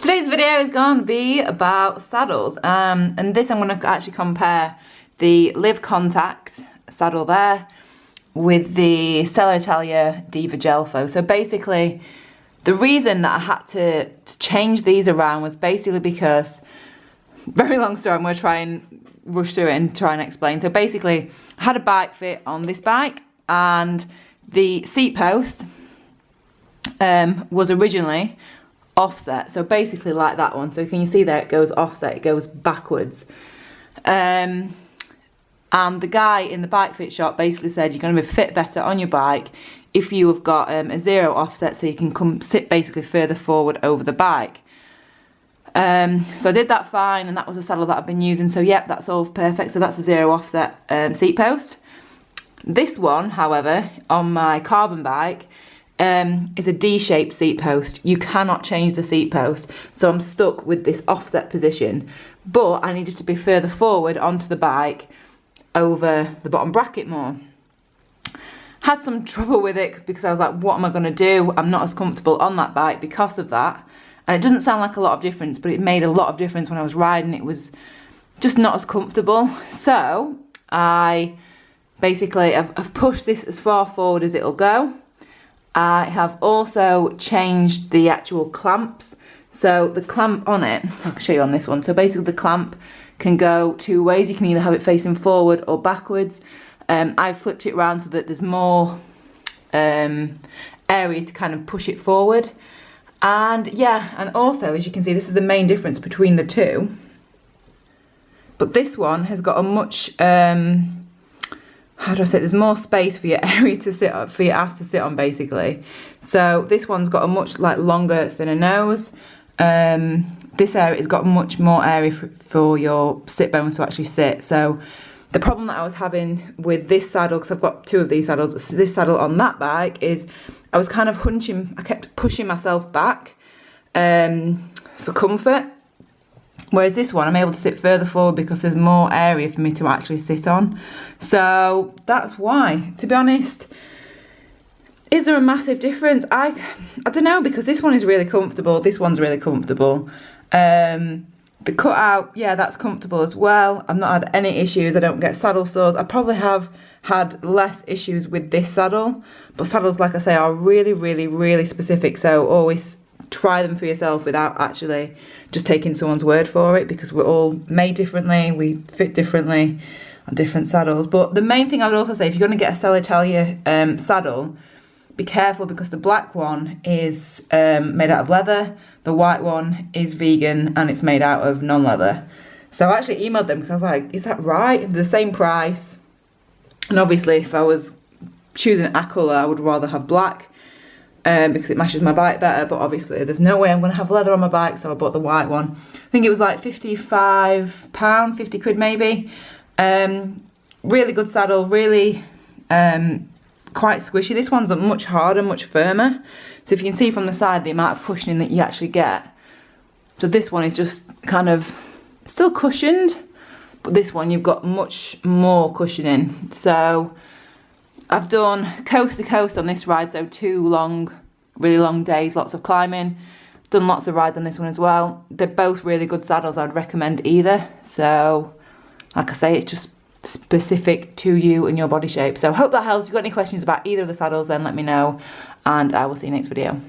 Today's video is going to be about saddles, and this I'm going to actually compare the Live Contact saddle there with the Selle Italia Diva Gelfo. So basically, the reason that I had to change these around was basically because, very long story, I'm going to try and rush through it and try and explain. So basically, I had a bike fit on this bike, and the seat post was originally offset, so basically like that one. So can you see there, it goes offset, it goes backwards. And the guy in the bike fit shop basically said you're going to fit better on your bike if you have got a zero offset, so you can come sit basically further forward over the bike. So I did that fine, and that was a saddle that I've been using, so yep, that's all perfect. So that's a zero offset seat post. This one, however, on my carbon bike, is a D-shaped seat post. You cannot change the seat post, so I'm stuck with this offset position, but I needed to be further forward onto the bike over the bottom bracket more. Had some trouble with it because I was like, what am I going to do? I'm not as comfortable on that bike because of that, and it doesn't sound like a lot of difference, but it made a lot of difference when I was riding. It was just not as comfortable, so I basically I've pushed this as far forward as it'll go. I have also changed the actual clamps. So the clamp on it, I can show you on this one. So basically the clamp can go two ways. You can either have it facing forward or backwards. I've flipped it around so that there's more area to kind of push it forward. And yeah, and also, as you can see, this is the main difference between the two. But this one has got a much, how do I say it? There's more space for your area to sit on, for your ass to sit on, basically. So this one's got a much longer, thinner nose. This area has got much more area for your sit bones to actually sit. So the problem that I was having with this saddle, because I've got two of these saddles, this saddle on that bike, is I was kind of hunching, I kept pushing myself back for comfort. Whereas this one, I'm able to sit further forward because there's more area for me to actually sit on. So that's why. To be honest, is there a massive difference? I don't know, because this one is really comfortable. This one's really comfortable. The cutout, yeah, that's comfortable as well. I've not had any issues. I don't get saddle sores. I probably have had less issues with this saddle. But saddles, like I say, are really, really, really specific. So always try them for yourself without actually just taking someone's word for it, because we're all made differently, we fit differently on different saddles. But the main thing I would also say, if you're going to get a Selle Italia saddle, be careful, because the black one is made out of leather, the white one is vegan, and it's made out of non-leather. So I actually emailed them because I was like, is that right? They're the same price, and obviously if I was choosing a colour, I would rather have black, because it matches my bike better, but obviously there's no way I'm going to have leather on my bike, so I bought the white one. I think it was like £55, 50 quid maybe. Really good saddle, really quite squishy. This one's much harder, much firmer. So if you can see from the side the amount of cushioning that you actually get. So this one is just kind of still cushioned, but this one you've got much more cushioning. So I've done coast to coast on this ride, so 2 long, really long days, lots of climbing. Done lots of rides on this one as well. They're both really good saddles. I'd recommend either. So, like I say, it's just specific to you and your body shape. So I hope that helps. If you've got any questions about either of the saddles, then let me know, and I will see you next video.